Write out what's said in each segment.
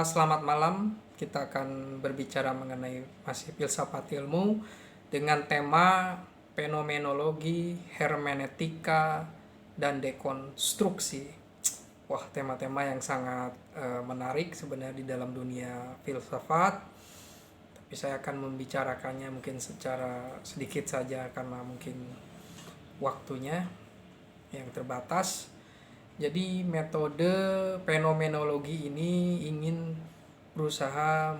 Selamat malam, kita akan berbicara mengenai masih filsafat ilmu dengan tema fenomenologi, hermeneutika, dan dekonstruksi. Wah, tema-tema yang sangat menarik sebenarnya di dalam dunia filsafat. Tapi saya akan membicarakannya mungkin secara sedikit saja karena mungkin waktunya yang terbatas. Jadi metode fenomenologi ini ingin berusaha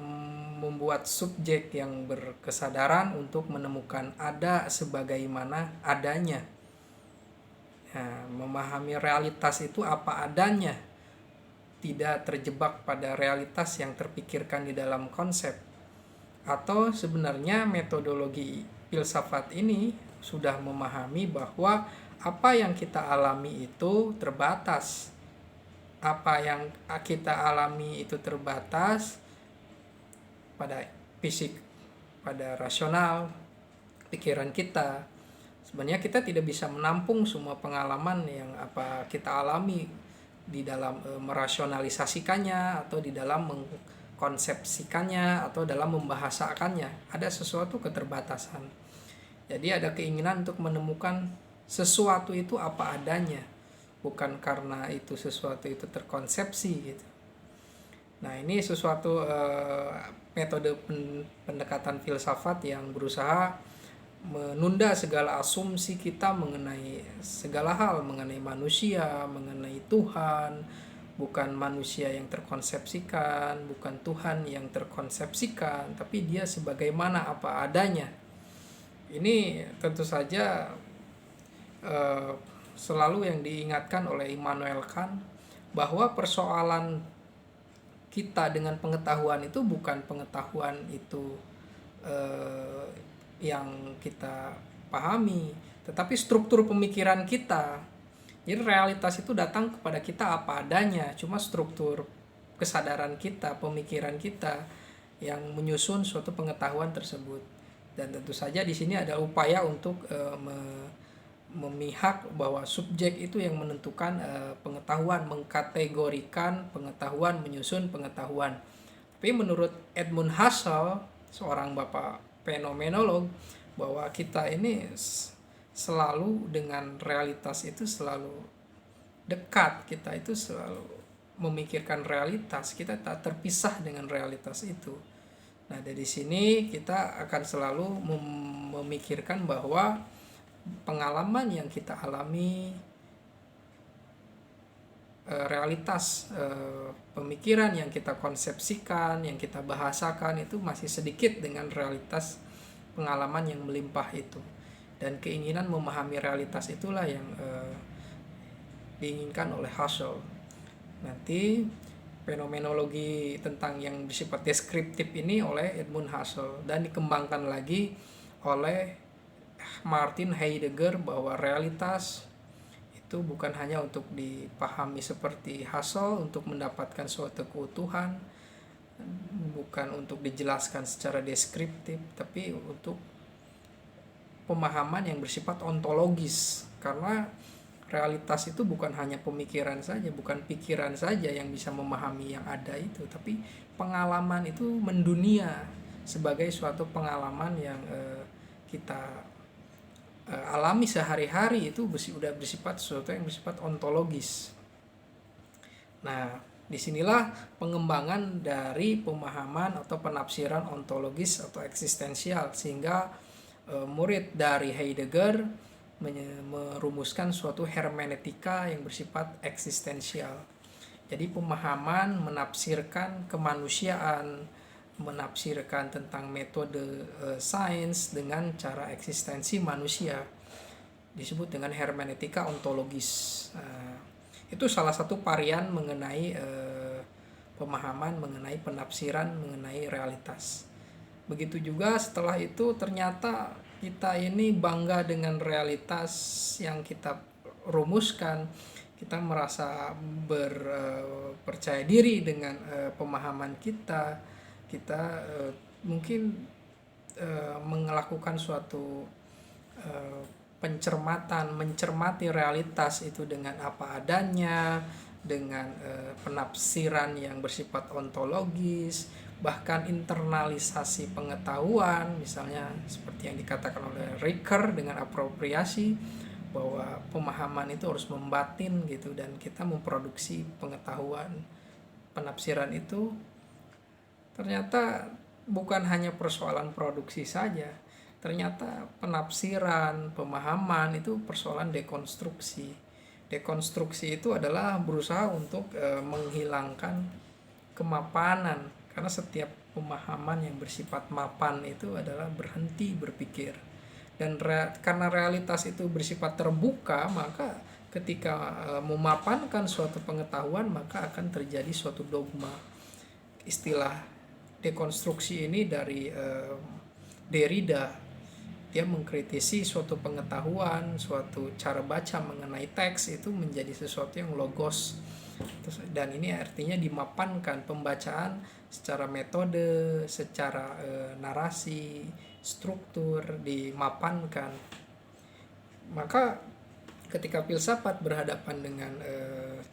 membuat subjek yang berkesadaran untuk menemukan ada sebagaimana adanya. Nah, memahami realitas itu apa adanya, tidak terjebak pada realitas yang terpikirkan di dalam konsep. Atau sebenarnya metodologi filsafat ini sudah memahami bahwa apa yang kita alami itu terbatas. Apa yang kita alami itu terbatas pada fisik, pada rasional, pikiran kita. Sebenarnya kita tidak bisa menampung semua pengalaman yang apa kita alami di dalam merasionalisasikannya atau di dalam mengkonsepsikannya atau dalam membahasakannya. Ada sesuatu keterbatasan. Jadi ada keinginan untuk menemukan sesuatu itu apa adanya, bukan karena itu sesuatu itu terkonsepsi gitu. Nah, ini sesuatu metode pendekatan filsafat yang berusaha menunda segala asumsi kita mengenai segala hal, mengenai manusia, mengenai Tuhan, bukan manusia yang terkonsepsikan, bukan Tuhan yang terkonsepsikan, tapi dia sebagaimana apa adanya. Ini tentu saja selalu yang diingatkan oleh Immanuel Kant bahwa persoalan kita dengan pengetahuan itu bukan pengetahuan itu yang kita pahami, tetapi struktur pemikiran kita. Jadi realitas itu datang kepada kita apa adanya, cuma struktur kesadaran kita, pemikiran kita yang menyusun suatu pengetahuan tersebut. Dan tentu saja di sini ada upaya untuk memihak bahwa subjek itu yang menentukan pengetahuan, mengkategorikan pengetahuan, menyusun pengetahuan. Tapi menurut Edmund Husserl, seorang bapak fenomenolog, bahwa kita ini selalu dengan realitas itu selalu dekat, kita itu selalu memikirkan realitas, kita tak terpisah dengan realitas itu. Nah, dari sini kita akan selalu memikirkan bahwa pengalaman yang kita alami, realitas pemikiran yang kita konsepsikan, yang kita bahasakan itu masih sedikit dengan realitas pengalaman yang melimpah itu. Dan keinginan memahami realitas itulah yang diinginkan oleh Husserl. Nanti fenomenologi tentang yang bersifat deskriptif ini oleh Edmund Husserl dan dikembangkan lagi oleh Martin Heidegger bahwa realitas itu bukan hanya untuk dipahami seperti Husserl untuk mendapatkan suatu keutuhan, bukan untuk dijelaskan secara deskriptif, tapi untuk pemahaman yang bersifat ontologis. Karena realitas itu bukan hanya pemikiran saja, bukan pikiran saja yang bisa memahami yang ada itu, tapi pengalaman itu mendunia sebagai suatu pengalaman yang kita alami sehari-hari itu sudah bersifat sesuatu yang bersifat ontologis. Nah, disinilah pengembangan dari pemahaman atau penafsiran ontologis atau eksistensial, sehingga murid dari Heidegger merumuskan suatu hermeneutika yang bersifat eksistensial. Jadi pemahaman menafsirkan kemanusiaan, menafsirkan tentang metode sains dengan cara eksistensi manusia, disebut dengan hermeneutika ontologis. Itu salah satu varian mengenai pemahaman mengenai penafsiran mengenai realitas. Begitu juga setelah itu ternyata kita ini bangga dengan realitas yang kita rumuskan, kita merasa percaya diri dengan pemahaman kita mungkin melakukan suatu pencermatan, mencermati realitas itu dengan apa adanya, dengan penafsiran yang bersifat ontologis, bahkan internalisasi pengetahuan, misalnya seperti yang dikatakan oleh Ricker dengan apropriasi, bahwa pemahaman itu harus membatin gitu, dan kita memproduksi pengetahuan. Penafsiran itu ternyata bukan hanya persoalan produksi saja, ternyata penafsiran, pemahaman itu persoalan dekonstruksi. Dekonstruksi itu adalah berusaha untuk menghilangkan kemapanan, karena setiap pemahaman yang bersifat mapan itu adalah berhenti berpikir. Dan karena realitas itu bersifat terbuka, maka ketika memapankan suatu pengetahuan, maka akan terjadi suatu dogma. Istilah dekonstruksi ini dari Derrida. Dia mengkritisi suatu pengetahuan, suatu cara baca mengenai teks itu menjadi sesuatu yang logos. Dan ini artinya dimapankan pembacaan secara metode, secara narasi, struktur, dimapankan. Maka ketika filsafat berhadapan dengan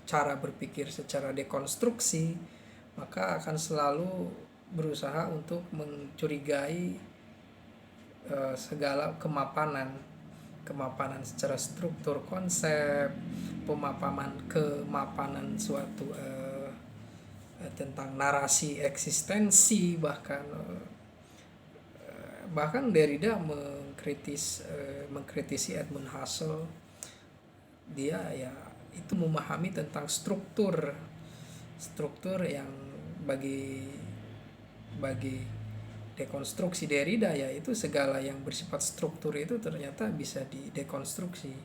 cara berpikir secara dekonstruksi, maka akan selalu berusaha untuk mencurigai segala kemapanan secara struktur konsep, kemapanan suatu tentang narasi eksistensi, bahkan Derrida mengkritisi Edmund Husserl. Dia ya itu memahami tentang struktur yang bagi dekonstruksi Derrida, yaitu segala yang bersifat struktur itu ternyata bisa didekonstruksi.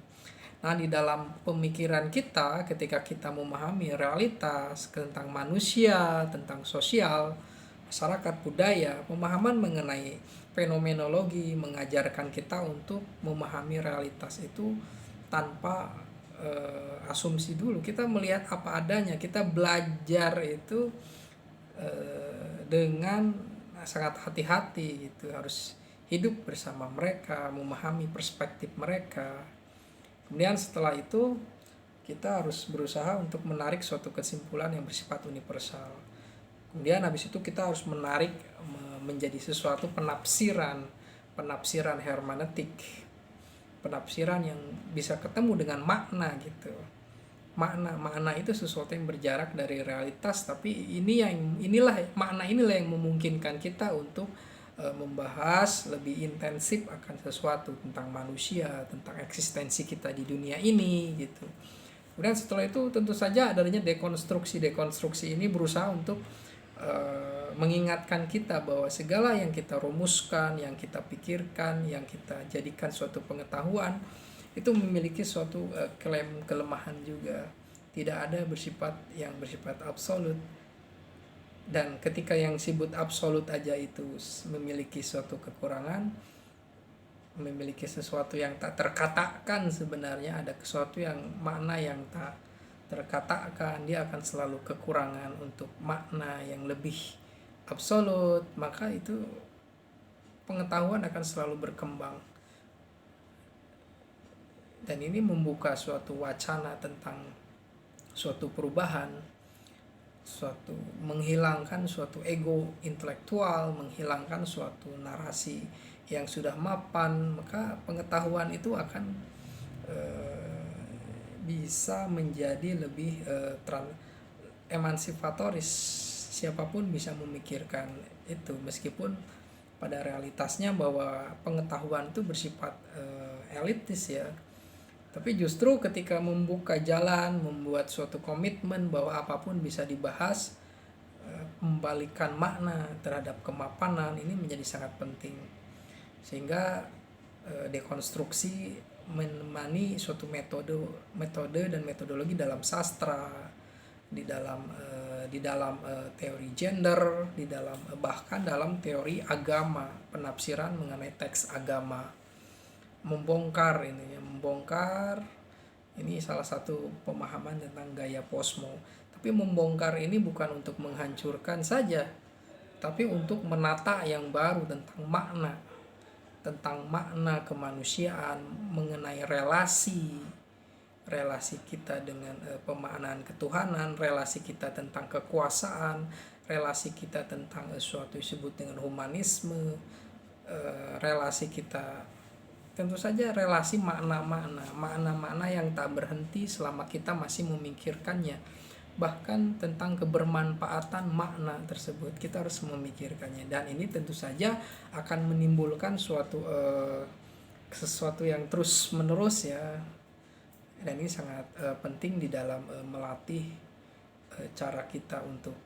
Nah, di dalam pemikiran kita ketika kita memahami realitas tentang manusia, tentang sosial, masyarakat, budaya, pemahaman mengenai fenomenologi mengajarkan kita untuk memahami realitas itu tanpa asumsi dulu. Kita melihat apa adanya, kita belajar itu dengan sangat hati-hati gitu, harus hidup bersama mereka, memahami perspektif mereka. Kemudian setelah itu kita harus berusaha untuk menarik suatu kesimpulan yang bersifat universal. Kemudian habis itu kita harus menarik menjadi sesuatu penafsiran hermeneutik, penafsiran yang bisa ketemu dengan makna gitu. Makna itu sesuatu yang berjarak dari realitas, tapi makna inilah yang memungkinkan kita untuk membahas lebih intensif akan sesuatu tentang manusia, tentang eksistensi kita di dunia ini gitu. Kemudian setelah itu tentu saja adanya dekonstruksi ini berusaha untuk mengingatkan kita bahwa segala yang kita rumuskan, yang kita pikirkan, yang kita jadikan suatu pengetahuan itu memiliki suatu kelemahan juga. Tidak ada yang bersifat absolut. Dan ketika yang disebut absolut aja itu memiliki suatu kekurangan, memiliki sesuatu yang tak terkatakan, sebenarnya ada sesuatu yang makna yang tak terkatakan, dia akan selalu kekurangan untuk makna yang lebih absolut, maka itu pengetahuan akan selalu berkembang. Dan ini membuka suatu wacana tentang suatu perubahan, menghilangkan suatu ego intelektual, menghilangkan suatu narasi yang sudah mapan, maka pengetahuan itu akan bisa menjadi lebih emansipatoris. Siapapun bisa memikirkan itu, meskipun pada realitasnya bahwa pengetahuan itu bersifat elitis ya. Tapi justru ketika membuka jalan, membuat suatu komitmen bahwa apapun bisa dibahas, membalikan makna terhadap kemapanan, ini menjadi sangat penting. Sehingga dekonstruksi menemani suatu metode dan metodologi dalam sastra, di dalam teori gender, bahkan dalam teori agama, penafsiran mengenai teks agama. Membongkar ini salah satu pemahaman tentang gaya posmo. Tapi membongkar ini bukan untuk menghancurkan saja, tapi untuk menata yang baru tentang makna kemanusiaan, mengenai relasi relasi kita dengan pemaknaan ketuhanan, relasi kita tentang kekuasaan, relasi kita tentang suatu disebut dengan humanisme, relasi kita tentu saja relasi makna-makna yang tak berhenti selama kita masih memikirkannya. Bahkan tentang kebermanfaatan makna tersebut kita harus memikirkannya, dan ini tentu saja akan menimbulkan sesuatu yang terus menerus ya, dan ini sangat penting di dalam melatih cara kita untuk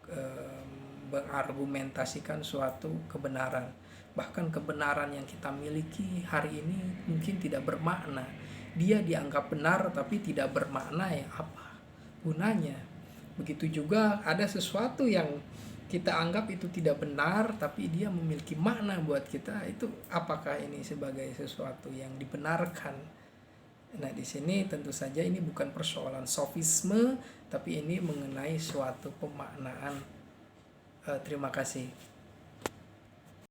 mengargumentasikan suatu kebenaran. Bahkan kebenaran yang kita miliki hari ini mungkin tidak bermakna, dia dianggap benar tapi tidak bermakna, ya apa gunanya. Begitu juga ada sesuatu yang kita anggap itu tidak benar tapi dia memiliki makna buat kita, itu apakah ini sebagai sesuatu yang dibenarkan? Nah, di sini tentu saja ini bukan persoalan sofisme, tapi ini mengenai suatu pemaknaan. Terima kasih.